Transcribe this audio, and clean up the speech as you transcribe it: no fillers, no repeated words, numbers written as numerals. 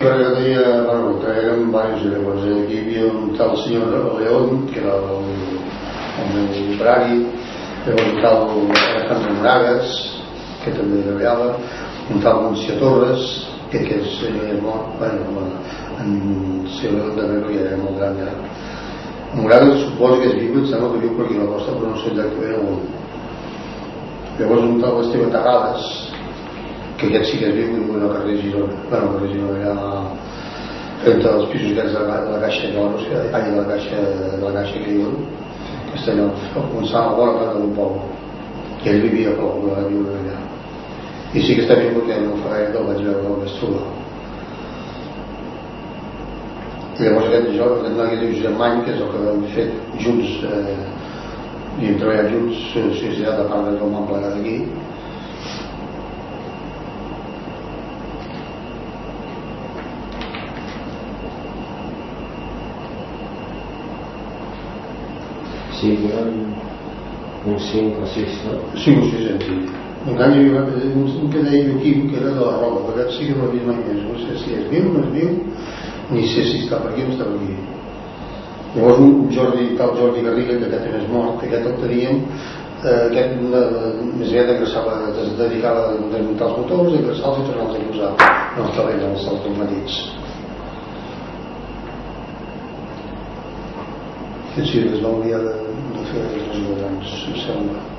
Jo tenia, bueno, érem diversos llavors, aquí hi havia un tal senyor León, que era el meu operari, llavors un tal Alejandro Moragas, que també treballava, un tal Montse Torres, que és mort, bueno, en León també ja era molt gran ja. Moragas suposo que és viu, em sembla que viu per aquí a la costa, però no sé exactament on. Llavors un tal Esteve Terrades, que aquest sí que és viu, i viu al carrer Girona, bueno, al carrer Girona allà entre els pisos aquests de la Caixa d'Oros, de la Caixa que diuen, que està allà al començar a la vora del poble, i ell vivia a Plou, va viure allà, i sí que està viu perquè no fa gaire que el vaig veure al Vestuga. I llavors aquest noi que diu Josep Many, que és el que hem fet junts, i hem treballat junts, societat de part que m'han plegat aquí. Sí, uns 5 o 6, no? 5 o 6 anys, sí. En canvi, un que deia Joaquim, que era de la Roda, perquè sí que no l'he vist mai més, no sé si és viu o no és viu, ni sé si està per aquí o no està per aquí. Llavors un tal Jordi Garriga, que aquest és mort, aquest el teníem, aquest més aviat es dedicava a desmuntar els motors, a engraçar-los i tornar-los a posar en els treballs, en els salts automàtics. Sí, es va obligar de fer els resultats, em sembla.